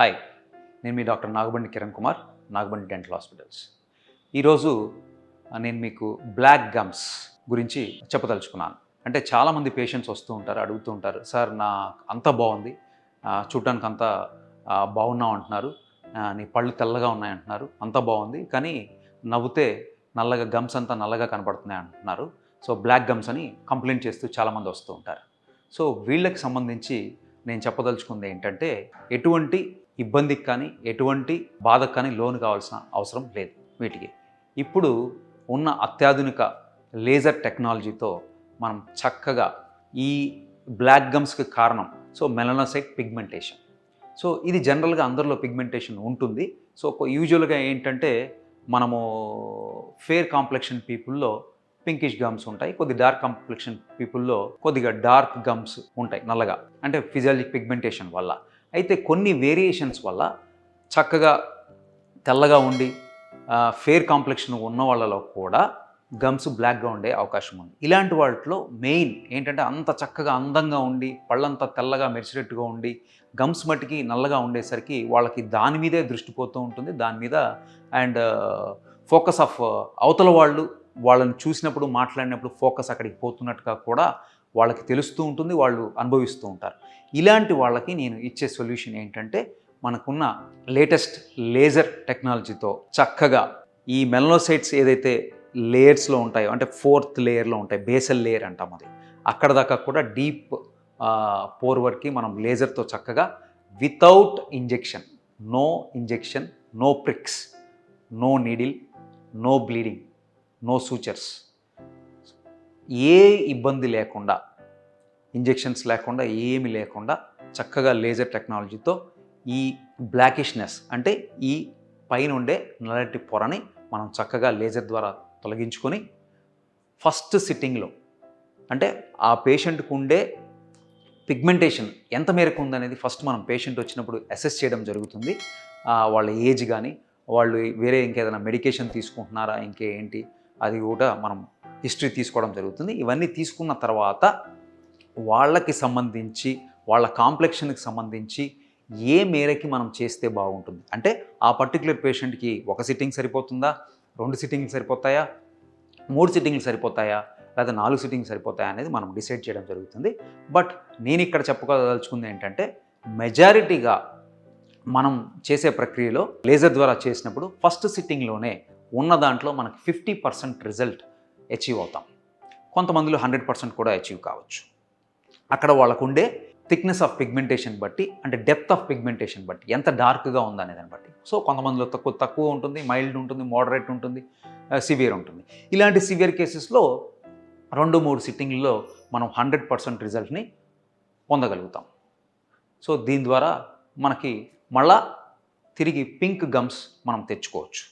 Hi, నేను మీ doctor Nagabandi Kiran Kumar, Nagabandi dental hospitals. ఈరోజు నేను మీకు బ్లాక్ గమ్స్ గురించి చెప్పదలుచుకున్నాను. అంటే చాలామంది పేషెంట్స్ వస్తూ ఉంటారు, అడుగుతూ ఉంటారు, సార్ నా అంతా బాగుంది, చూడటానికి అంతా బాగున్నాం అంటున్నారు, నీ పళ్ళు తెల్లగా ఉన్నాయంటున్నారు, అంతా బాగుంది, కానీ నవ్వుతే నల్లగా గమ్స్ అంతా నల్లగా కనపడుతున్నాయి అంటున్నారు. సో బ్లాక్ గమ్స్ అని కంప్లైంట్ చేస్తూ చాలామంది వస్తూ ఉంటారు. సో వీళ్ళకి సంబంధించి నేను చెప్పదలుచుకుంది ఏంటంటే, ఎటువంటి ఇబ్బందికి కానీ ఎటువంటి బాధకు కానీ లోను కావాల్సిన అవసరం లేదు వీటికి. ఇప్పుడు ఉన్న అత్యాధునిక లేజర్ టెక్నాలజీతో మనం చక్కగా ఈ బ్లాక్ గమ్స్కి కారణం మెలనోసైట్ పిగ్మెంటేషన్. సో ఇది జనరల్గా అందరిలో పిగ్మెంటేషన్ ఉంటుంది. సో యూజువల్గా ఏంటంటే, మనము ఫేర్ కాంప్లెక్షన్ పీపుల్లో పింకిష్ గమ్స్ ఉంటాయి, కొద్ది డార్క్ కాంప్లెక్షన్ పీపుల్లో కొద్దిగా డార్క్ గమ్స్ ఉంటాయి నల్లగా, అంటే ఫిజియాలజిక్ పిగ్మెంటేషన్ వల్ల. అయితే కొన్ని వేరియేషన్స్ వల్ల చక్కగా తెల్లగా ఉండి ఫేర్ కాంప్లెక్షన్ ఉన్న వాళ్ళలో కూడా గమ్స్ బ్లాక్గా ఉండే అవకాశం ఉంది. ఇలాంటి వాటిలో మెయిన్ ఏంటంటే, అంత చక్కగా అందంగా ఉండి పళ్ళంతా తెల్లగా మెరిసేటట్టుగా ఉండి గమ్స్ మట్టికి నల్లగా ఉండేసరికి వాళ్ళకి దాని మీదే దృష్టి పోతూ ఉంటుంది, దాని మీద అండ్ ఫోకస్ ఆఫ్ అవతల వాళ్ళని చూసినప్పుడు మాట్లాడినప్పుడు ఫోకస్ అక్కడికి పోతున్నట్టుగా కూడా వాళ్ళకి తెలుస్తూ ఉంటుంది, వాళ్ళు అనుభవిస్తూ ఉంటారు. ఇలాంటి వాళ్ళకి నేను ఇచ్చే సొల్యూషన్ ఏంటంటే, మనకున్న లేటెస్ట్ లేజర్ టెక్నాలజీతో చక్కగా ఈ మెలనోసైట్స్ ఏదైతే లేయర్స్లో ఉంటాయో, అంటే 4th లేయర్లో ఉంటాయి, బేసల్ లేయర్ అంటాం, అది అక్కడ దాకా కూడా డీప్ పోర్ వరకు మనం లేజర్తో చక్కగా without injection, no pricks, no needle, no bleeding, no sutures, ఏ ఇబ్బంది లేకుండా, ఇంజెక్షన్స్ లేకుండా, ఏమి లేకుండా చక్కగా లేజర్ టెక్నాలజీతో ఈ బ్లాకిష్నెస్, అంటే ఈ పైన ఉండే నల్లటి పొరని మనం చక్కగా లేజర్ ద్వారా తొలగించుకొని ఫస్ట్ సిట్టింగ్లో, అంటే ఆ పేషెంట్కు ఉండే పిగ్మెంటేషన్ ఎంత మేరకు ఉందనేది ఫస్ట్ మనం పేషెంట్ వచ్చినప్పుడు అసెస్ చేయడం జరుగుతుంది. వాళ్ళ ఏజ్ కానీ, వాళ్ళు వేరే ఇంకేదైనా మెడికేషన్ తీసుకుంటున్నారా, ఇంకేంటి, అది కూడా మనం హిస్టరీ తీసుకోవడం జరుగుతుంది. ఇవన్నీ తీసుకున్న తర్వాత వాళ్ళకి సంబంధించి, వాళ్ళ కాంప్లెక్షన్కి సంబంధించి ఏ మేరకి మనం చేస్తే బాగుంటుంది, అంటే ఆ పర్టికులర్ పేషెంట్కి 1 సిట్టింగ్ సరిపోతుందా, 2 సిట్టింగ్లు సరిపోతాయా, 3 సిట్టింగ్లు సరిపోతాయా, లేదా 4 సిట్టింగ్లు సరిపోతాయా అనేది మనం డిసైడ్ చేయడం జరుగుతుంది. బట్ నేను ఇక్కడ చెప్పుకోదలుచుకుంది ఏంటంటే, మెజారిటీగా మనం చేసే ప్రక్రియలో లేజర్ ద్వారా చేసినప్పుడు ఫస్ట్ సిట్టింగ్లోనే ఉన్న దాంట్లో మనకు 50% రిజల్ట్ అచీవ్ అవుతాం. కొంతమందిలో 100% కూడా అచీవ్ కావచ్చు. అక్కడ వాళ్ళకు ఉండే థిక్నెస్ ఆఫ్ పిగ్మెంటేషన్ బట్టి, అంటే డెప్త్ ఆఫ్ పిగ్మెంటేషన్ బట్టి, ఎంత డార్క్గా ఉందనే దాన్ని బట్టి. సో కొంతమందిలో తక్కువ ఉంటుంది, మైల్డ్ ఉంటుంది, మోడరేట్ ఉంటుంది, సివియర్ ఉంటుంది. ఇలాంటి సివియర్ కేసెస్లో 2-3 సిట్టింగ్లలో మనం 100% రిజల్ట్ని పొందగలుగుతాం. సో దీని ద్వారా మనకి మళ్ళా తిరిగి పింక్ గమ్స్ మనం తెచ్చుకోవచ్చు.